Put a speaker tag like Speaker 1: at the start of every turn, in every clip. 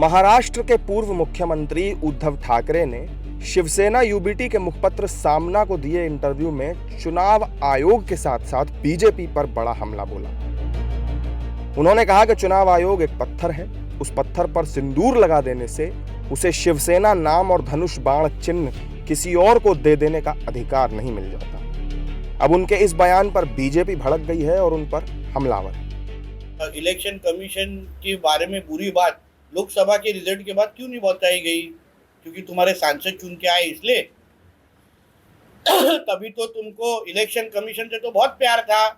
Speaker 1: महाराष्ट्र के पूर्व मुख्यमंत्री उद्धव ठाकरे ने शिवसेना यूबीटी के मुखपत्र सामना को दिए इंटरव्यू में चुनाव आयोग के साथ साथ बीजेपी पर बड़ा हमला बोला। उन्होंने कहा कि चुनाव आयोग एक पत्थर है, उस पत्थर पर सिंदूर लगा देने से उसे शिवसेना नाम और धनुष बाण चिन्ह किसी और को दे देने का अधिकार नहीं मिल जाता। अब उनके इस बयान पर बीजेपी भड़क गई है और उन पर हमलावर है।
Speaker 2: इलेक्शन कमीशन के बारे में बुरी बात लोकसभा के रिजल्ट के बाद क्यों नहीं बताई गई? क्योंकि तुम्हारे सांसद चुन के आए इसलिए। तभी तो तुमको इलेक्शन कमीशन से तो बहुत प्यार था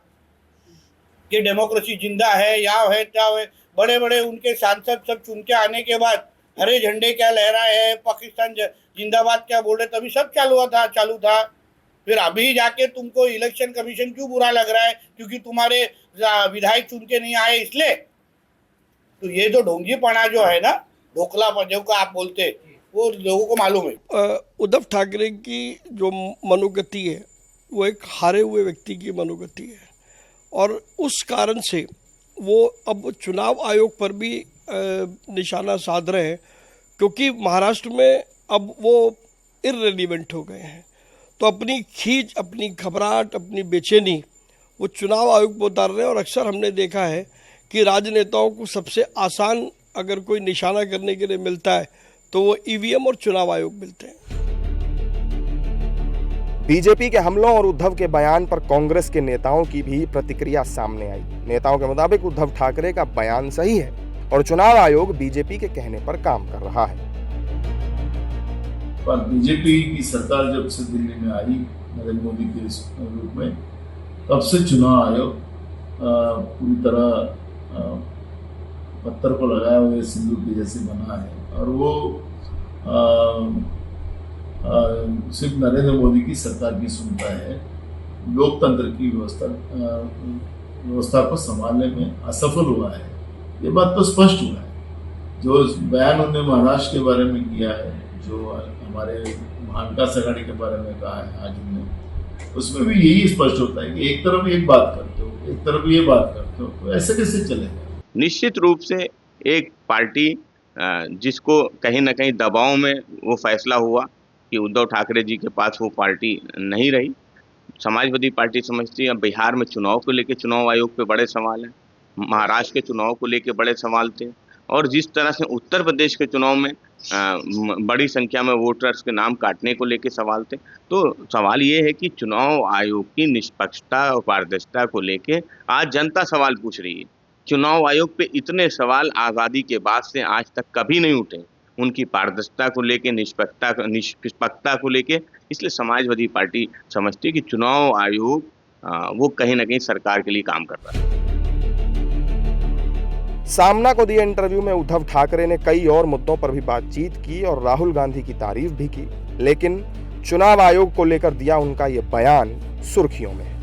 Speaker 2: कि डेमोक्रेसी जिंदा है, या है क्या है। बड़े बड़े उनके सांसद सब चुन के आने के बाद हरे झंडे क्या लहराए हैं, पाकिस्तान जिंदाबाद क्या बोल रहे, तभी सब चालू था। फिर अभी जाके तुमको इलेक्शन कमीशन क्यों बुरा लग रहा है? क्योंकि तुम्हारे विधायक चुन के नहीं आए इसलिए। तो ये जो ढोंगीपना जो है ना, ढोकलापन जो आप बोलते, वो लोगों को मालूम है।
Speaker 3: उद्धव ठाकरे की जो मनोगति है वो एक हारे हुए व्यक्ति की मनोगति है और उस कारण से वो अब चुनाव आयोग पर भी निशाना साध रहे हैं, क्योंकि महाराष्ट्र में अब वो इररिलेवेंट हो गए हैं। तो अपनी खींच, अपनी घबराहट, अपनी बेचैनी वो चुनाव आयोग पर उतार रहे हैं। और अक्सर हमने देखा है कि राजनेताओं को सबसे आसान अगर कोई निशाना करने के लिए मिलता है तो वो ईवीएम और चुनाव आयोग मिलते हैं।
Speaker 1: बीजेपी के हमलों और उद्धव के बयान पर कांग्रेस के नेताओं की भी प्रतिक्रिया सामने आई। नेताओं के मुताबिक उद्धव ठाकरे का बयान सही है और चुनाव आयोग बीजेपी के कहने पर काम कर रहा है।
Speaker 4: पर बीजेपी की सरकार जब से दिल्ली में आई नरेंद्र मोदी के रूप में, तब से चुनाव आयोग पूरी तरह पत्थर को लगाए हुए सिंदूर के जैसे बना है। और वो सिर्फ नरेंद्र मोदी की सरकार की सुनता है, लोकतंत्र की व्यवस्था को संभालने में असफल हुआ है। ये बात तो स्पष्ट हुआ है। जो बयान उन्होंने महाराष्ट्र के बारे में किया है, जो हमारे महाविकास आघाड़ी के बारे में कहा है आज उन्होंने, उसमें भी यही स्पष्ट होता है कि एक तरफ एक बात करते हो, एक तरफ ये बात करते हो, तो ऐसे कैसे चलेगा?
Speaker 5: निश्चित रूप से एक पार्टी जिसको कहीं ना कहीं दबाव में वो फैसला हुआ कि उद्धव ठाकरे जी के पास वो पार्टी नहीं रही। समाजवादी पार्टी समझती है बिहार में चुनाव को लेके चुनाव आयोग पे बड़े सवाल हैं, महाराष्ट्र के चुनाव को लेके बड़े सवाल थे, और जिस तरह से उत्तर प्रदेश के चुनाव में बड़ी संख्या में वोटर्स के नाम काटने को लेके सवाल थे। तो सवाल ये है कि चुनाव आयोग की निष्पक्षता और पारदर्शिता को लेके आज जनता सवाल पूछ रही है। चुनाव आयोग पे इतने सवाल आज़ादी के बाद से आज तक कभी नहीं उठे, उनकी पारदर्शिता को लेके, निष्पक्षता को लेके। इसलिए समाजवादी पार्टी समझती है कि चुनाव आयोग वो कहीं ना कहीं सरकार के लिए काम कर रहा है।
Speaker 1: सामना को दिए इंटरव्यू में उद्धव ठाकरे ने कई और मुद्दों पर भी बातचीत की और राहुल गांधी की तारीफ भी की, लेकिन चुनाव आयोग को लेकर दिया उनका ये बयान सुर्खियों में है।